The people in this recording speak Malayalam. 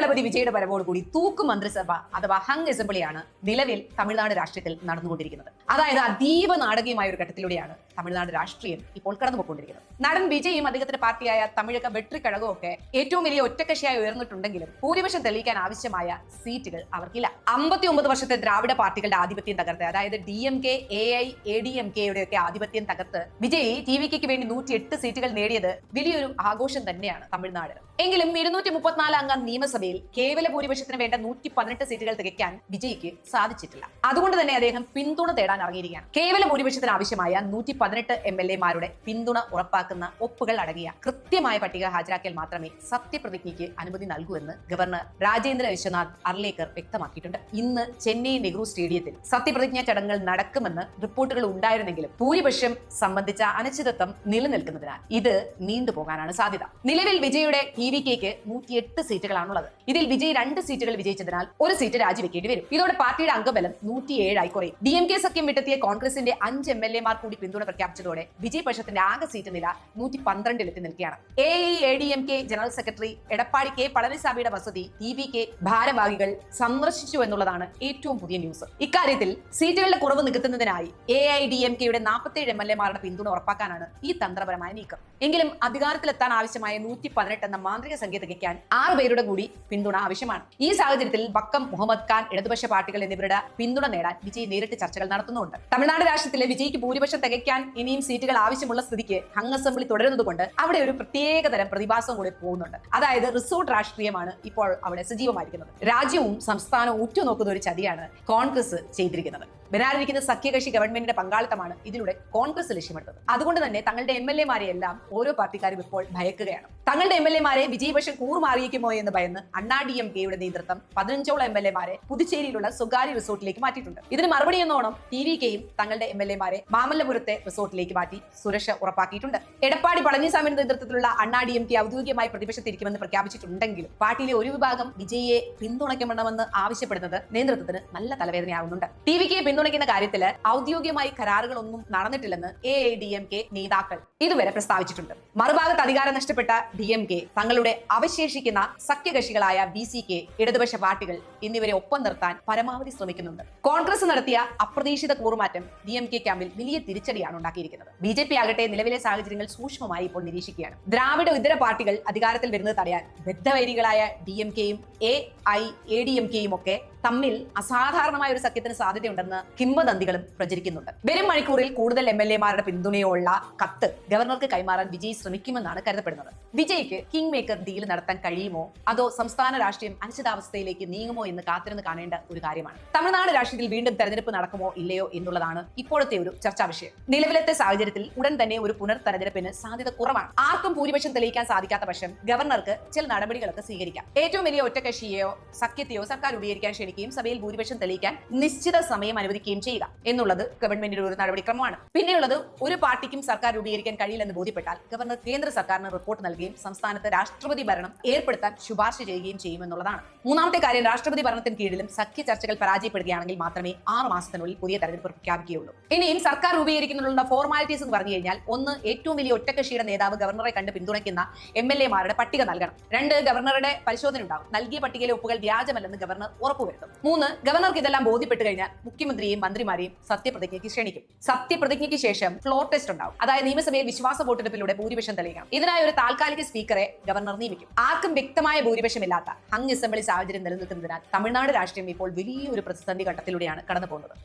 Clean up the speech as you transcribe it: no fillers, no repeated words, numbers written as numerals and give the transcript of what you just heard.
ദളപതി വിജയുടെ വരവോടുകൂടി തൂക്ക് മന്ത്രിസഭ അഥവാ ഹങ് അസംബ്ലിയാണ് നിലവിൽ തമിഴ്നാട് രാഷ്ട്രീയത്തിൽ നടന്നുകൊണ്ടിരിക്കുന്നത്. അതായത് അതീവ നാടകീയമായ ഒരു ഘട്ടത്തിലൂടെയാണ് തമിഴ്നാട് രാഷ്ട്രീയം ഇപ്പോൾ കടന്നുപോയിക്കൊണ്ടിരിക്കുന്നത്. നടൻ വിജയും അദ്ദേഹത്തിന്റെ പാർട്ടിയായ തമിഴക വെട്രിക്കഴകവും ഒക്കെ ഏറ്റവും വലിയ ഒറ്റക്കക്ഷിയായി ഉയർന്നിട്ടുണ്ടെങ്കിലും ഭൂരിപക്ഷം തെളിയിക്കാൻ ആവശ്യമായ സീറ്റുകൾ അവർക്കില്ല. 59 വർഷത്തെ ദ്രാവിഡ പാർട്ടികളുടെ ആധിപത്യം തകർത്ത്, അതായത് DMK, AI, ADMKയുടെ ഒക്കെ ആധിപത്യം തകർത്ത് വിജയ് TVKയ്ക്ക് വേണ്ടി 108 സീറ്റുകൾ നേടിയത് വലിയൊരു ആഘോഷം തന്നെയാണ് തമിഴ്നാട്. എങ്കിലും 234 അംഗ നിയമസഭയിൽ കേവല ഭൂരിപക്ഷത്തിന് വേണ്ട 118 സീറ്റുകൾ തികയ്ക്കാൻ വിജയ്ക്ക് സാധിച്ചിട്ടില്ല. അതുകൊണ്ട് തന്നെ അദ്ദേഹം പിന്തുണ തേടാൻ ഇറങ്ങിയിരിക്കുകയാണ്. കേവല ഭൂരിപക്ഷത്തിന് ആവശ്യമായ 118 MLA-മാരുടെ പിന്തുണ ഉറപ്പാക്കുന്ന ഒപ്പുകൾ അടങ്ങിയ കൃത്യമായ പട്ടിക ഹാജരാക്കിയാൽ മാത്രമേ സത്യപ്രതിജ്ഞയ്ക്ക് അനുമതി നൽകൂ എന്ന് ഗവർണർ രാജേന്ദ്ര വിശ്വനാഥ് അർലേക്കർ വ്യക്തമാക്കിയിട്ടുണ്ട്. ഇന്ന് ചെന്നൈ നെഹ്റു സ്റ്റേഡിയത്തിൽ സത്യപ്രതിജ്ഞാ ചടങ്ങുകൾ നടക്കുമെന്ന് റിപ്പോർട്ടുകൾ ഉണ്ടായിരുന്നെങ്കിലും ഭൂരിപക്ഷം സംബന്ധിച്ച അനിശ്ചിതത്വം നിലനിൽക്കുന്നതിനാൽ ഇത് നീണ്ടുപോകാനാണ് സാധ്യത. നിലവിൽ വിജയുടെ TVKയ്ക്ക് 108 സീറ്റുകളാണുള്ളത്. ഇതിൽ വിജയ് 2 സീറ്റുകൾ വിജയിച്ചതിനാൽ ഒരു സീറ്റ് രാജിവെക്കേണ്ടി വരും. ഇതോടെ പാർട്ടിയുടെ അംഗബലം 107 ആയി കുറയും. DMK സഖ്യം വിട്ടെത്തിയ കോൺഗ്രസിന്റെ 5 MLA-മാർ കൂടി പിന്തുണ പ്രഖ്യാപിച്ചതോടെ വിജയ് പക്ഷത്തിന്റെ ആകെ സീറ്റ് നില 112-ലെത്തി നിൽക്കുകയാണ്. AIADMK general secretary Edappadi K പളനിസ്വാമിയുടെ വസതി TVK ഭാരവാഹികൾ സന്ദർശിച്ചു എന്നുള്ളതാണ് ഏറ്റവും പുതിയ ന്യൂസ്. ഇക്കാര്യത്തിൽ സീറ്റുകളുടെ കുറവ് നികത്തുന്നതിനായി AIDMKയുടെ 47 MLA-മാരുടെ പിന്തുണ ഉറപ്പാക്കാനാണ് ഈ തന്ത്രപരമായ നീക്കം. എങ്കിലും അധികാരത്തിലെത്താൻ ആവശ്യമായ 118 എന്ന മാന്ത്രിക സംഖ്യ തികയ്ക്കാൻ 6 പേരുടെ കൂടി പിന്തുണ ആവശ്യമാണ്. ഈ സാഹചര്യത്തിൽ വക്കം മുഹമ്മദ് ഖാൻ, ഇടതുപക്ഷ പാർട്ടികൾ എന്നിവരുടെ പിന്തുണ നേടാൻ വിജയ് നേരിട്ട് ചർച്ചകൾ നടത്തുന്നുണ്ട്. തമിഴ്നാട് രാഷ്ട്രത്തിലെ വിജയ്ക്ക് ഭൂരിപക്ഷം തികയ്ക്കാൻ ഇനിയും സീറ്റുകൾ ആവശ്യമുള്ള സ്ഥിതിക്ക് ഹങ് അസംബ്ലി തുടരുന്നതുകൊണ്ട് അവിടെ ഒരു പ്രത്യേകതരം പ്രതിഭാസം കൂടി പോകുന്നുണ്ട്. അതായത് റിസോർട്ട് രാഷ്ട്രീയമാണ് ഇപ്പോൾ അവിടെ സജീവമായിരിക്കുന്നത്. രാജ്യവും സംസ്ഥാനവും ഉറ്റുനോക്കുന്ന ഒരു ചതിയാണ് കോൺഗ്രസ് ചെയ്തിരിക്കുന്നത്. വരാനിരിക്കുന്ന സഖ്യകക്ഷി ഗവൺമെന്റിന്റെ പങ്കാളിത്തമാണ് ഇതിലൂടെ കോൺഗ്രസ് ലക്ഷ്യമിടുന്നത്. അതുകൊണ്ട് തന്നെ തങ്ങളുടെ MLA-മാരെ എല്ലാം ഓരോ പാർട്ടിക്കാരും ഇപ്പോൾ ഭയക്കുകയാണ്. തങ്ങളുടെ MLA-മാരെ വിജയപക്ഷം കൂറുമാറിയിക്കുമോ എന്ന് ഭയന്ന് അണ്ണാ DMKയുടെ നേതൃത്വം 15ഓളം MLA-മാരെ പുതുച്ചേരിയിലുള്ള സ്വകാര്യ റിസോർട്ടിലേക്ക് മാറ്റിയിട്ടുണ്ട്. ഇതിന് മറുപടി എന്നോണം TVKയും തങ്ങളുടെ MLA-മാരെ മാമല്ലപുരത്തെ റിസോർട്ടിലേക്ക് മാറ്റി സുരക്ഷ ഉറപ്പാക്കിയിട്ടുണ്ട്. എടപ്പാടി പളനിസ്വാമിയുടെ നേതൃത്വത്തിലുള്ള അണ്ണാ DMK ഔദ്യോഗികമായി പ്രതിപക്ഷത്തിരിക്കുമെന്ന് പ്രഖ്യാപിച്ചിട്ടുണ്ടെങ്കിലും പാർട്ടിയിലെ ഒരു വിഭാഗം വിജയിയെ പിന്തുണയ്ക്കണമെന്ന് ആവശ്യപ്പെടുന്നത് നേതൃത്വത്തിന് നല്ല തലവേദനയാകുന്നുണ്ട്. TVKയെ പിന്തുണയ്ക്കുന്ന കാര്യത്തിൽ ഔദ്യോഗികമായി കരാറുകളൊന്നും നടന്നിട്ടില്ലെന്ന് AIDMK നേതാക്കൾ ഇതുവരെ പ്രസ്താവിച്ചിട്ടുണ്ട്. മറുഭാഗത്ത് അധികാരം നഷ്ടപ്പെട്ട DMK തങ്ങളുടെ അവശേഷിക്കുന്ന സഖ്യകക്ഷികളായ BCK, ഇടതുപക്ഷ പാർട്ടികൾ എന്നിവരെ ഒപ്പം നിർത്താൻ പരമാവധി ശ്രമിക്കുന്നുണ്ട്. കോൺഗ്രസ് നടത്തിയ അപ്രതീക്ഷിത കൂറുമാറ്റം DMK ക്യാമ്പിൽ വലിയ തിരിച്ചടിയാണ് ഉണ്ടാക്കിയിരിക്കുന്നത്. BJP ആകട്ടെ നിലവിലെ സാഹചര്യങ്ങൾ സൂക്ഷ്മമായി ഇപ്പോൾ നിരീക്ഷിക്കുകയാണ്. ദ്രാവിഡ ഇതര പാർട്ടികൾ അധികാരത്തിൽ വരുന്നത് തടയാൻ ബദ്ധവൈരികളായ DMKയും AIADMKയും ഒക്കെ തമ്മിൽ അസാധാരണമായ ഒരു സഖ്യത്തിന് സാധ്യതയുണ്ടെന്ന് കിംവദന്തികളും പ്രചരിക്കുന്നുണ്ട്. വരും മണിക്കൂറിൽ കൂടുതൽ MLA-മാരുടെ പിന്തുണയുള്ള കത്ത് ഗവർണർക്ക് കൈമാറാൻ വിജയ് ശ്രമിക്കുമെന്നാണ് കരുതപ്പെടുന്നത്. വിജയ്ക്ക് കിങ് മേക്കർ ഡീൽ നടത്താൻ കഴിയുമോ അതോ സംസ്ഥാന രാഷ്ട്രീയം അനിശ്ചിതാവസ്ഥയിലേക്ക് നീങ്ങുമോ എന്ന് കാത്തിരുന്ന് കാണേണ്ട ഒരു കാര്യമാണ്. തമിഴ്നാട് രാഷ്ട്രീയത്തിൽ വീണ്ടും തെരഞ്ഞെടുപ്പ് നടക്കുമോ ഇല്ലയോ എന്നുള്ളതാണ് ഇപ്പോഴത്തെ ഒരു ചർച്ചാ വിഷയം. നിലവിലത്തെ സാഹചര്യത്തിൽ ഉടൻ തന്നെ ഒരു പുനർ തെരഞ്ഞെടുപ്പിന് സാധ്യത കുറവാണ്. ആർക്കും ഭൂരിപക്ഷം തെളിയിക്കാൻ സാധിക്കാത്ത പക്ഷം ഗവർണർക്ക് ചില നടപടികളൊക്കെ സ്വീകരിക്കാം. ഏറ്റവും വലിയ ഒറ്റക്കക്ഷിയെയോ സഖ്യത്തെയോ സർക്കാർ രൂപീകരിക്കാൻ ക്ഷണിക്കുകയും സഭയിൽ ഭൂരിപക്ഷം തെളിയിക്കാൻ നിശ്ചിത സമയം അനുവദിക്കുകയും ചെയ്യുക എന്നുള്ളത് ഗവൺമെന്റിന്റെ ഒരു നടപടിക്രമമാണ്. പിന്നെയുള്ളത് ഒരു പാർട്ടിക്കും സർക്കാർ രൂപീകരിക്കാൻ കഴിയില്ലെന്ന് ബോധ്യപ്പെട്ടാൽ ഗവർണർ കേന്ദ്ര സർക്കാരിന് റിപ്പോർട്ട് നൽകുകയും സംസ്ഥാനത്ത് രാഷ്ട്രപതി ഭരണം ഏർപ്പെടുത്താൻ ശുപാർശ ചെയ്യുകയും ചെയ്യുമെന്നുള്ളതാണ്. മൂന്നാമത്തെ കാര്യം, രാഷ്ട്രപതി ഭരണത്തിന് കീഴിലും സഖ്യ ചർച്ചകൾ പരാജയപ്പെടുകയാണെങ്കിൽ മാത്രമേ 6 മാസത്തിനുള്ളിൽ പുതിയ തെരഞ്ഞെടുപ്പ് പ്രഖ്യാപിക്കുകയുള്ളൂ. ഇനിയും സർക്കാർ രൂപീകരിക്കുന്നതിനുള്ള ഫോർമാലിറ്റീസ് എന്ന് പറഞ്ഞു കഴിഞ്ഞാൽ 1. ഏറ്റവും വലിയ ഒറ്റക്കക്ഷിയുടെ നേതാവ് ഗവർണറെ കണ്ട് പിന്തുണയ്ക്കുന്ന MLA-മാരുടെ പട്ടിക നൽകണം. 2. ഗവർണറുടെ പരിശോധന ഉണ്ടാകും. നൽകിയ പട്ടികയിലെ ഒപ്പുകൾ വ്യാജമല്ലെന്ന് ഗവർണർ ഉറപ്പുവരുത്തും. 3. ഗവർണർക്ക് ഇതെല്ലാം ബോധ്യപ്പെട്ട് കഴിഞ്ഞാൽ മുഖ്യമന്ത്രിയെയും മന്ത്രിമാരെയും സത്യപ്രതിജ്ഞയ്ക്ക് ക്ഷണിക്കും. സത്യപ്രതിജ്ഞയ്ക്ക് ശേഷം ഫ്ലോർ ടെസ്റ്റ് ഉണ്ടാവും. അതായത് നിയമസഭയിൽ വിശ്വാസ വോട്ടെടുപ്പിലൂടെ ഭൂരിപക്ഷം തെളിയിക്കണം. ഇതിനായി ഒരു താൽക്കാലിക സ്പീക്കറെ ഗവർണർ നിയമിക്കും. ആർക്കും വ്യക്തമായ ഭൂരിപക്ഷമില്ലാത്ത ഹങ് അസംബ്ലി സാഹചര്യം നിലനിൽക്കുന്നതിനാൽ തമിഴ്നാട് രാഷ്ട്രീയം ഇപ്പോൾ വലിയൊരു പ്രതിസന്ധി ഘട്ടത്തിലൂടെയാണ് കടന്നു പോകുന്നത്.